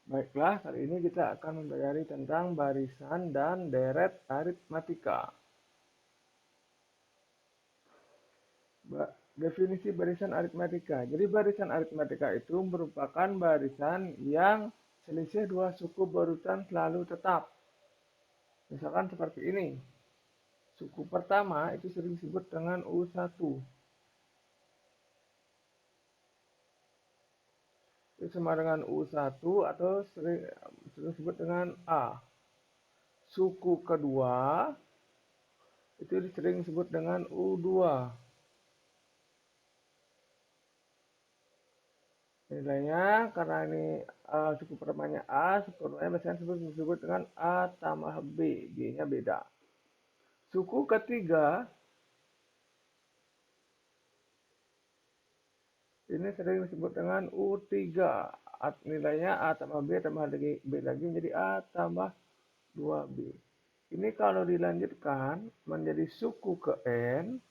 Baiklah, kali ini kita akan mempelajari tentang barisan dan deret aritmatika. Definisi barisan aritmatika. Jadi barisan aritmatika itu merupakan barisan yang selisih dua suku berurutan selalu tetap. Misalkan seperti ini. Suku pertama itu sering disebut dengan U1. Itu sama dengan U1 atau sering disebut dengan A. Suku kedua itu sering disebut dengan U2. Nilainya karena ini suku pertamanya A, suku keduanya biasanya disebut dengan A tambah B, B-nya beda. Suku ketiga ini sering disebut dengan U3. Nilainya A tambah B tambah B lagi menjadi A tambah 2B. Ini kalau dilanjutkan menjadi suku ke N,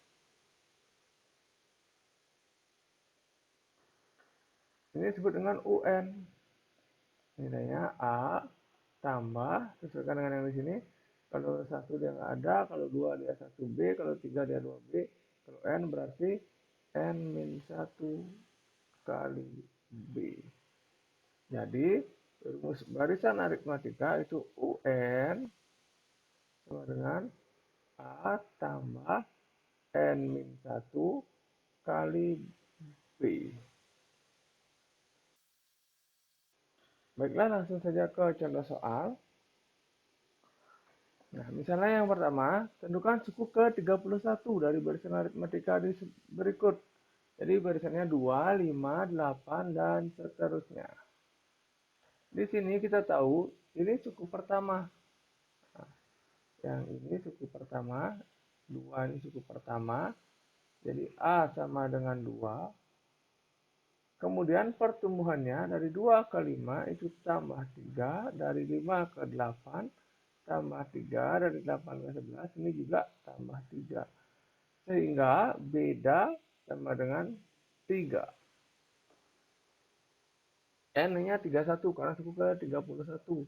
ini disebut dengan UN. Nilainya A tambah, sesuaikan dengan yang di sini. Kalau satu dia nggak ada, kalau dua dia 1B, kalau tiga dia 2B, kalau N berarti N min 1 kali B. Jadi, rumus barisan aritmatika itu UN sama dengan A tambah N min 1 kali B. Baiklah, langsung saja ke contoh soal. Nah, misalnya yang pertama, tentukan suku ke-31 dari barisan aritmatika berikut. Jadi barisannya 2, 5, 8, dan seterusnya. Di sini kita tahu ini suku pertama. Nah, yang ini suku pertama, 2 ini suku pertama. Jadi A sama dengan 2. Kemudian pertumbuhannya dari 2 ke 5 itu tambah 3, dari 5 ke 8 tambah 3, dari 8 ke 11 ini juga tambah 3. Sehingga beda sama dengan 3. N-nya 31 karena suku ke 31.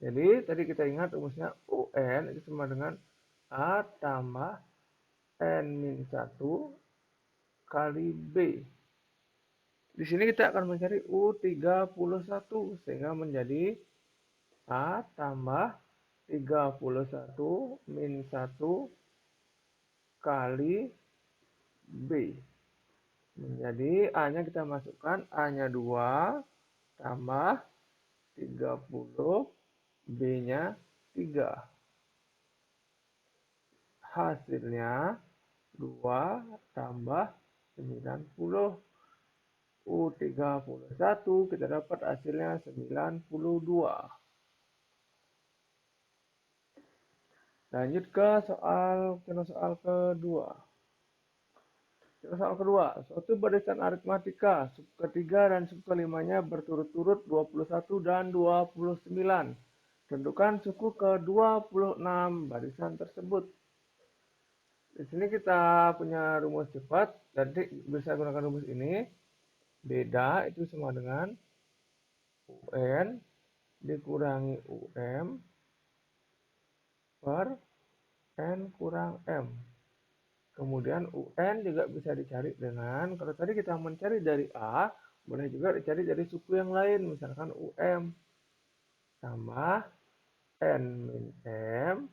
Jadi tadi kita ingat rumusnya UN itu sama dengan A tambah N min 1 kali B. Di sini kita akan mencari U31 sehingga menjadi A tambah 31 min 1 kali B. Menjadi A-nya kita masukkan, A-nya 2 tambah 30, B-nya 3. Hasilnya 2 tambah 90. U31 kita dapat hasilnya 92. Lanjut ke contoh soal kedua. Contoh soal kedua, suatu barisan aritmatika suku ketiga dan suku kelimanya berturut-turut 21 dan 29. Tentukan suku ke-26 barisan tersebut. Di sini kita punya rumus cepat, jadi bisa gunakan rumus ini. Beda itu sama dengan UN dikurangi UM per N kurang M. Kemudian UN juga bisa dicari dengan, kalau tadi kita mencari dari A, boleh juga dicari dari suku yang lain, misalkan UM tambah N min M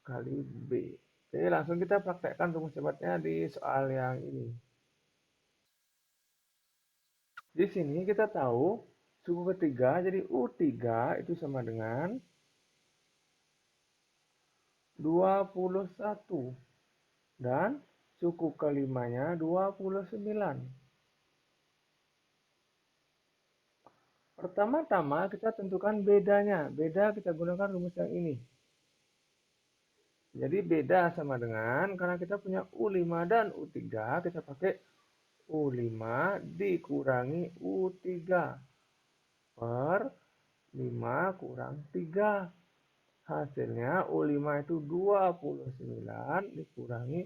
kali B. Jadi langsung kita praktekkan rumus cepatnya di soal yang ini. Di sini kita tahu suku ketiga, jadi U3 itu sama dengan 21. Dan suku kelimanya 29. Pertama-tama kita tentukan bedanya. Beda kita gunakan rumus yang ini. Jadi beda sama dengan, karena kita punya U5 dan U3, kita pakai U5 dikurangi U3 per 5 kurang 3. Hasilnya U5 itu 29 dikurangi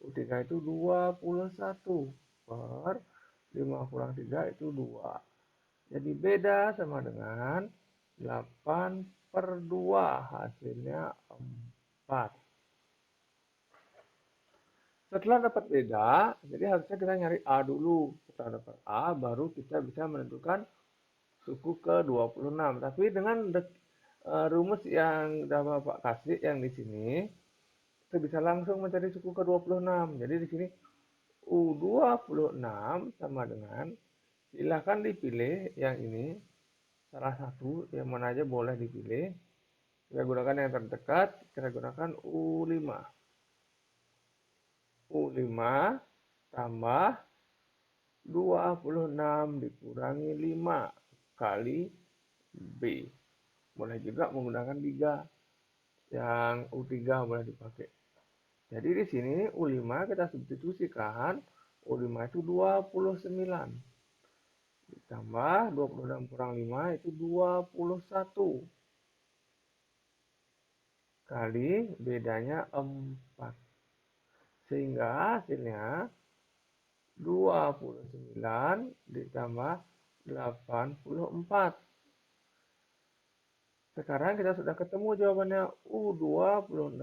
U3 itu 21 per 5 kurang 3 itu 2. Jadi beda sama dengan 8/2, hasilnya 4. Setelah dapat beda, jadi harusnya kita nyari A dulu. Setelah dapat A, baru kita bisa menentukan suku ke-26. Tapi dengan rumus yang udah Bapak kasih yang di sini, kita bisa langsung mencari suku ke-26. Jadi di sini U26 sama dengan, silahkan dipilih yang ini, salah satu, yang mana aja boleh dipilih. Kita gunakan yang terdekat, kita gunakan U5. U5 tambah 26 dikurangi 5 kali B. Boleh juga menggunakan 3. Yang U3 boleh dipakai. Jadi di sini U5 kita substitusikan. U5 itu 29. Ditambah 26 kurang 5 itu 21. Kali bedanya 4. Sehingga hasilnya 29 ditambah 84. Sekarang kita sudah ketemu jawabannya U26,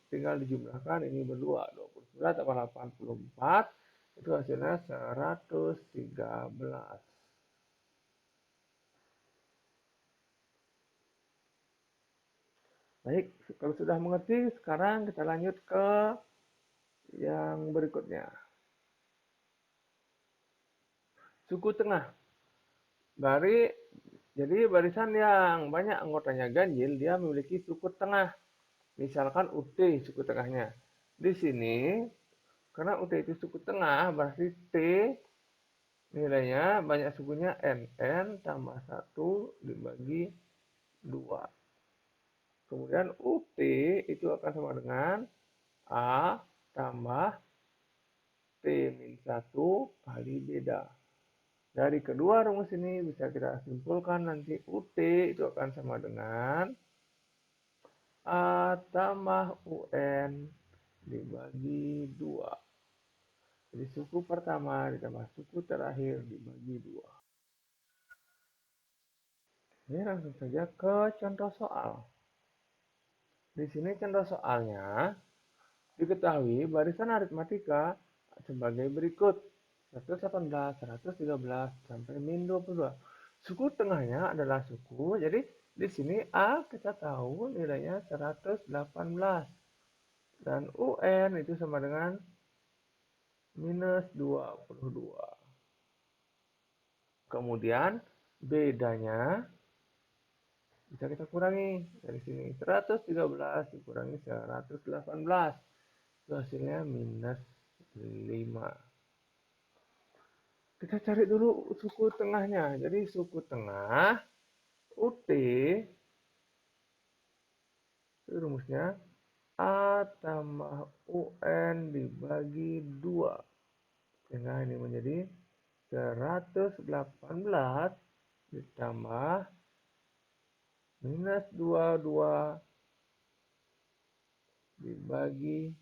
tinggal dijumlahkan ini berdua. 29 tambah 84, itu hasilnya 113. Baik, kalau sudah mengerti, sekarang kita lanjut ke yang berikutnya. Suku tengah. Jadi barisan yang banyak anggotanya ganjil, dia memiliki suku tengah. Misalkan UT suku tengahnya. Di sini, karena UT itu suku tengah, berarti T nilainya banyak sukunya NN tambah 1 dibagi 2. Kemudian UT itu akan sama dengan A tambah T min 1 kali beda. Dari kedua rumus ini bisa kita simpulkan nanti UT itu akan sama dengan A tambah UN dibagi 2. Jadi suku pertama ditambah suku terakhir dibagi 2. Ini langsung saja ke contoh soal. Di sini contoh soalnya diketahui barisan aritmatika sebagai berikut. 118, 113 sampai min 22. Suku tengahnya adalah suku. Jadi di sini A kita tahu nilainya 118 dan UN itu sama dengan minus 22. Kemudian bedanya bisa kita kurangi dari sini. 113 dikurangi 118. Itu hasilnya minus 5. Kita cari dulu suku tengahnya. Jadi suku tengah UT itu rumusnya A tambah UN dibagi 2. Sehingga ini menjadi 118 ditambah minus 22 dibagi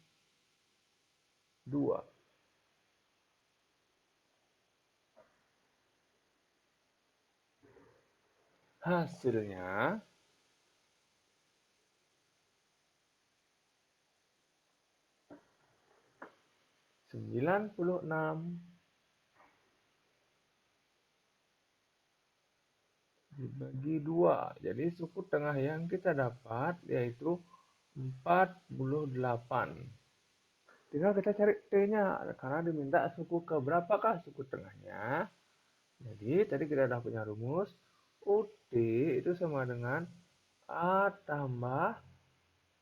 2. Hasilnya 96 dibagi 2. Jadi suku tengah yang kita dapat yaitu 48. Tinggal kita cari T-nya karena diminta suku ke berapakah suku tengahnya. Jadi tadi kita sudah punya rumus UT itu sama dengan A tambah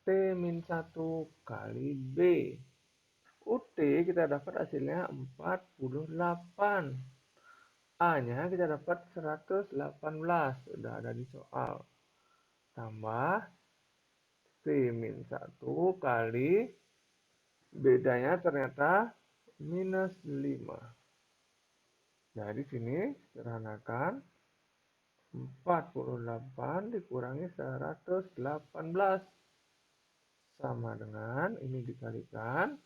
T min 1 kali B. UT kita dapat hasilnya 48. A-nya kita dapat 118, sudah ada di soal. Tambah T min 1 kali bedanya ternyata minus 5. Nah, di sini sederhanakan 48 dikurangi 118 sama dengan ini dikalikan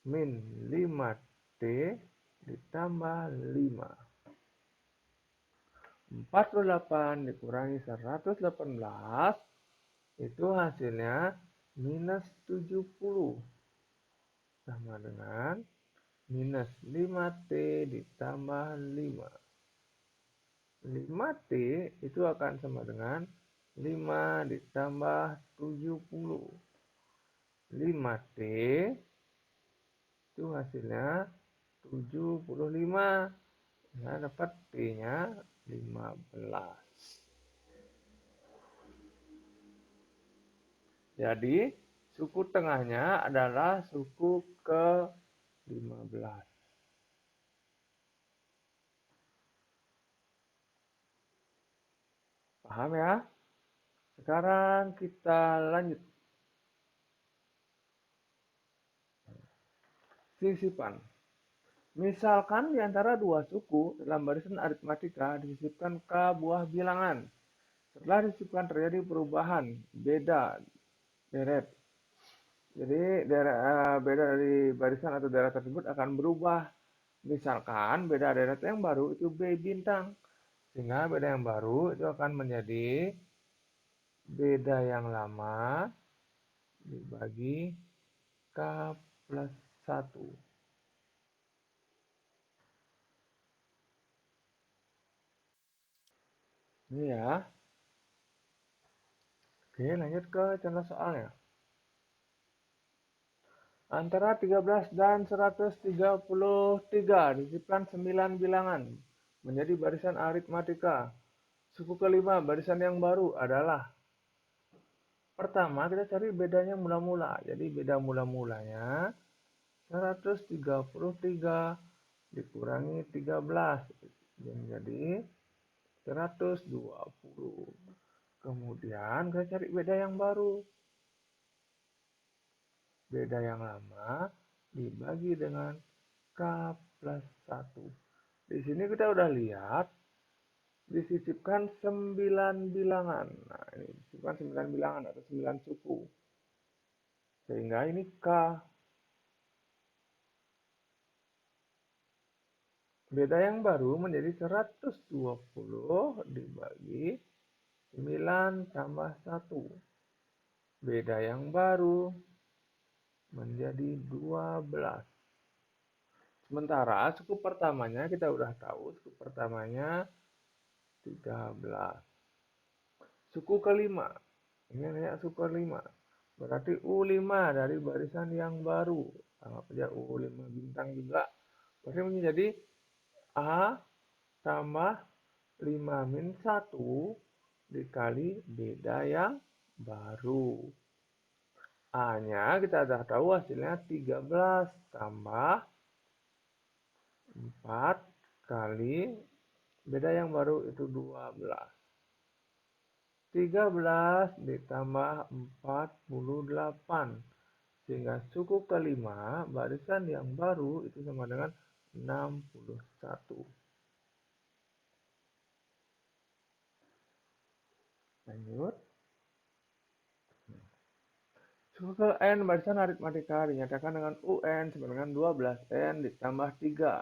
min 5T ditambah 5. 48 dikurangi 118 itu hasilnya minus 70 sama dengan minus 5T ditambah 5. 5T itu akan sama dengan 5 ditambah 70. 5T itu hasilnya 75. Nah, dapat T-nya 15. Jadi, suku tengahnya adalah suku ke-15. Paham ya? Sekarang kita lanjut. Sisipan. Misalkan di antara dua suku dalam barisan aritmatika disisipkan k buah bilangan. Setelah disisipkan terjadi perubahan, beda deret. Jadi beda dari barisan atau deret tersebut akan berubah. Misalkan beda deret yang baru itu B bintang. Sehingga beda yang baru itu akan menjadi beda yang lama dibagi K plus 1. Ini ya. Oke, lanjut ke contoh soalnya. Antara 13 dan 133 disisipkan 9 bilangan menjadi barisan aritmatika. Suku kelima barisan yang baru adalah pertama kita cari bedanya mula-mula. Jadi beda mula-mulanya 133 dikurangi 13 menjadi 120. Kemudian kita cari beda yang baru. Beda yang lama dibagi dengan K plus 1. Di sini kita udah lihat disisipkan 9 bilangan. Nah, ini disisipkan 9 bilangan atau 9 suku. Sehingga ini K. Beda yang baru menjadi 120 dibagi 9 tambah 1. Beda yang baru menjadi 12. Sementara suku pertamanya kita udah tahu, suku pertamanya 13. Suku kelima, ini namanya suku kelima. Berarti U5 dari barisan yang baru. Anggap saja U5 bintang juga. Berarti menjadi A tambah 5 min 1 dikali beda yang baru. A-nya kita sudah tahu hasilnya 13 tambah 4 kali beda yang baru itu 12. 13 ditambah 48. Sehingga suku kelima barisan yang baru itu sama dengan 61. Lanjut. Suku ke N barisan aritmatika dinyatakan dengan UN sama dengan 12N ditambah 3.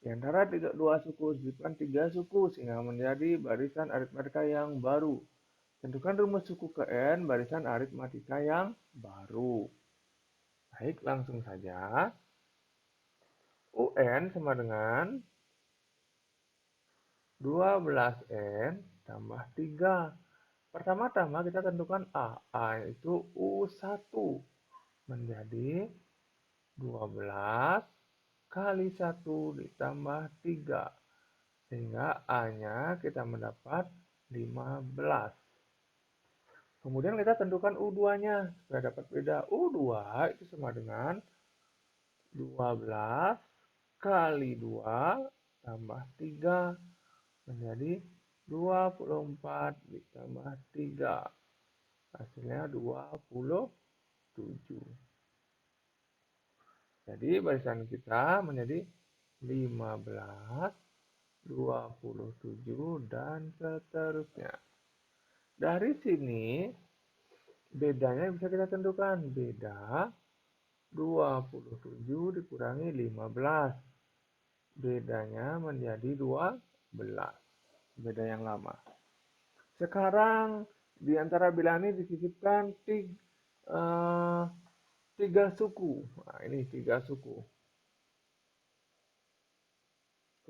Di antara dua suku disebutkan 3 suku sehingga menjadi barisan aritmatika yang baru. Tentukan rumus suku ke N barisan aritmatika yang baru. Baik, langsung saja. UN sama dengan 12N tambah 3. Pertama-tama kita tentukan A. A itu U1 menjadi 12 kali 1 ditambah 3. Sehingga A-nya kita mendapat 15. Kemudian kita tentukan U2-nya. Supaya dapat beda U2 itu sama dengan 12 kali 2 tambah 3 menjadi 24 ditambah 3. Hasilnya 27. Jadi barisan kita menjadi 15, 27, dan seterusnya. Dari sini bedanya bisa kita tentukan. Beda 27 dikurangi 15. Bedanya menjadi 12. beda yang lama. Sekarang di antara bilangan ini disisipkan tiga suku. Nah, ini tiga suku.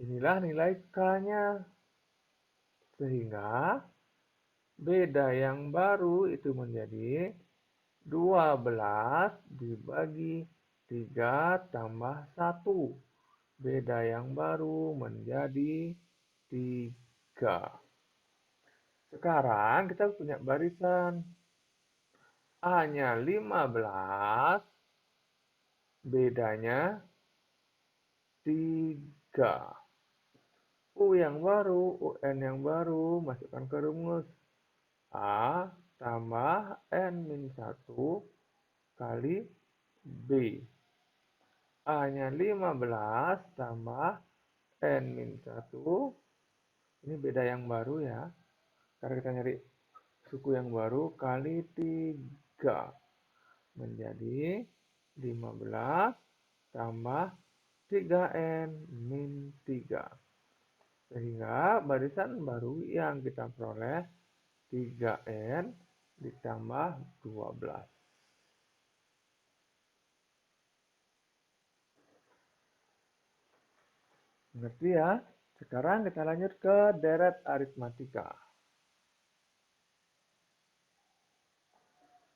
Inilah nilai K-nya. Sehingga beda yang baru itu menjadi 12 dibagi 3 tambah 1. Beda yang baru menjadi 3. Sekarang kita punya barisan. A-nya 15, bedanya 3. U yang baru, UN yang baru, masukkan ke rumus. A tambah N-1 kali B. A-nya 15 tambah N-1. Ini beda yang baru ya. Karena kita nyari suku yang baru kali 3. Menjadi 15 tambah 3N min 3. Sehingga barisan baru yang kita peroleh 3N ditambah 12. Ngerti ya? Sekarang kita lanjut ke deret aritmatika.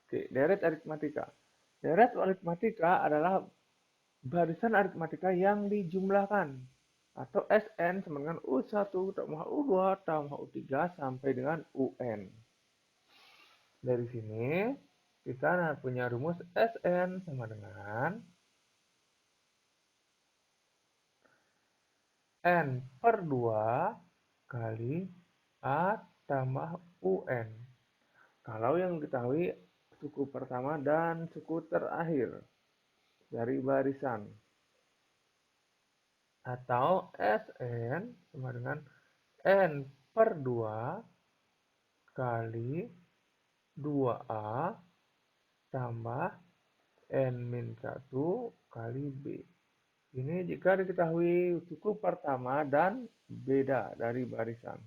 Oke, deret aritmatika. Deret aritmatika adalah barisan aritmatika yang dijumlahkan. Atau Sn sama dengan U1 tambah U2 tambah U3 sampai dengan UN. Dari sini kita punya rumus Sn sama dengan N per 2 kali A tambah UN. Kalau yang diketahui suku pertama dan suku terakhir dari barisan. Atau Sn sama dengan N per 2 kali 2A tambah N-1 kali B. Ini jika diketahui suku pertama dan beda dari barisan.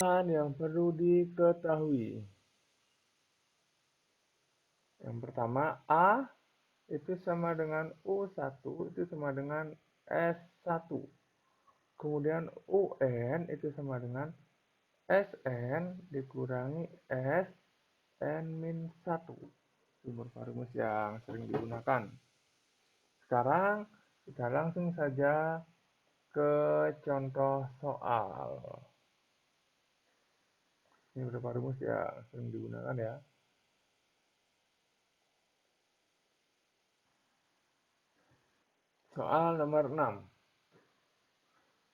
Yang perlu diketahui. Yang pertama, A itu sama dengan U1 itu sama dengan S1. Kemudian UN itu sama dengan Sn dikurangi Sn-1. Itu beberapa rumus yang sering digunakan. Sekarang kita langsung saja ke contoh soal. Ini beberapa rumus yang sering digunakan ya. Soal nomor 6.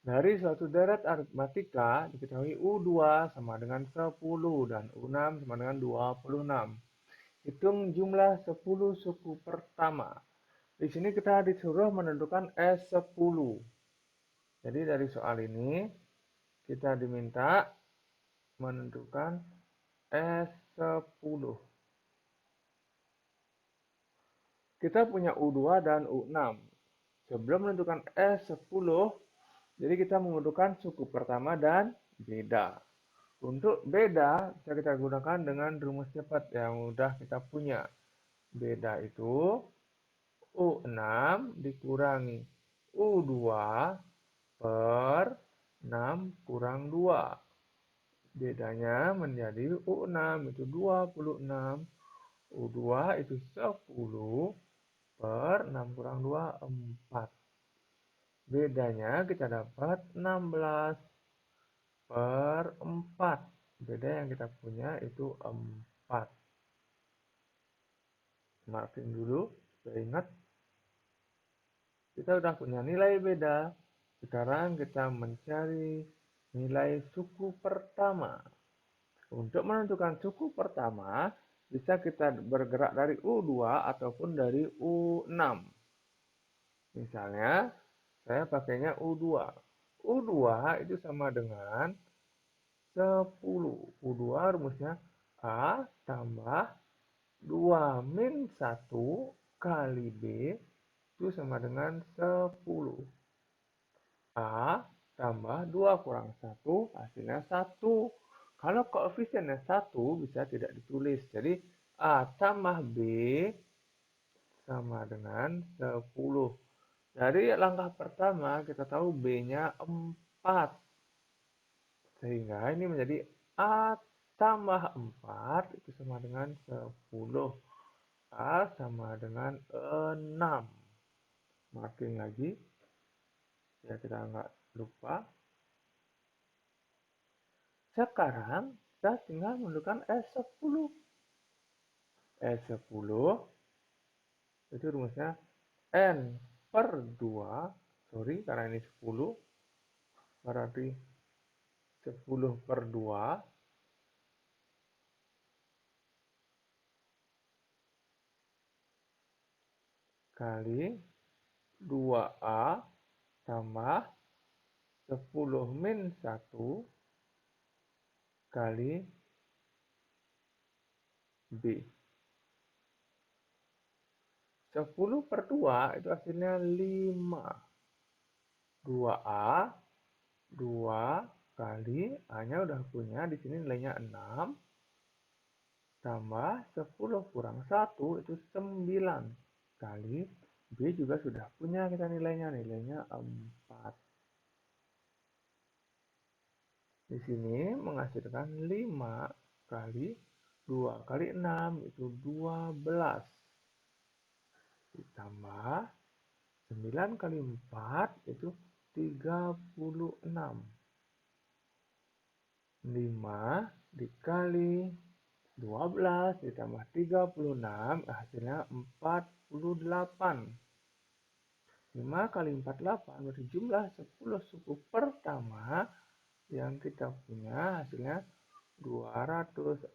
Dari suatu deret aritmatika diketahui U2 sama dengan 10 dan U6 sama dengan 26. Hitung jumlah 10 suku pertama. Di sini kita disuruh menentukan S10. Jadi dari soal ini kita diminta menentukan S10. Kita punya U2 dan U6. Sebelum menentukan S10, jadi kita menentukan suku pertama dan beda. Untuk beda, bisa kita gunakan dengan rumus cepat yang mudah kita punya. Beda itu U6 dikurangi U2 per 6 kurang 2. Bedanya menjadi U6 itu 26, U2 itu 10 per 6 kurang 2, 4. Bedanya kita dapat 16 per 4. Beda yang kita punya itu 4. Marking dulu, supaya ingat. Kita sudah punya nilai beda. Sekarang kita mencari nilai suku pertama. Untuk menentukan suku pertama, bisa kita bergerak dari U2 ataupun dari U6. Misalnya, saya pakainya U2. U2 itu sama dengan 10. U2 rumusnya A tambah 2 min 1 kali B itu sama dengan 10. A tambah 2 kurang 1 hasilnya 1. Kalau koefisiennya 1 bisa tidak ditulis. Jadi A tambah B sama dengan 10. Dari langkah pertama kita tahu B-nya 4. Sehingga ini menjadi A tambah 4 itu sama dengan 10. A sama dengan 6. Makin lagi, ya kita nggak lupa. Sekarang kita tinggal menentukan S10. S10 itu rumusnya N per 2. Sorry, karena ini 10. Berarti 10 per 2 kali 2A tambah 10 min 1 kali B. 10 per 2 itu hasilnya 5. 2A, 2 kali A-nya udah punya, di sini nilainya 6, tambah 10 kurang 1 itu 9, kali B juga sudah punya kita nilainya 4. Di sini menghasilkan 5 kali 2 kali 6 itu 12. Ditambah 9 kali 4 itu 36. 5 dikali 12 ditambah 36 hasilnya 48. 5 kali 48 berarti jumlah 10 suku pertama yang kita punya hasilnya 240.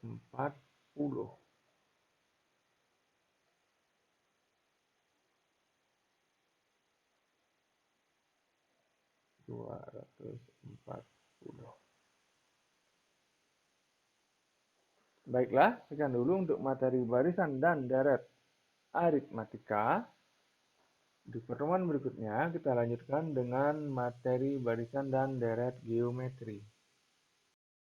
240. Baiklah, sekian dulu untuk materi barisan dan deret aritmatika. Di pertemuan berikutnya kita lanjutkan dengan materi barisan dan deret geometri.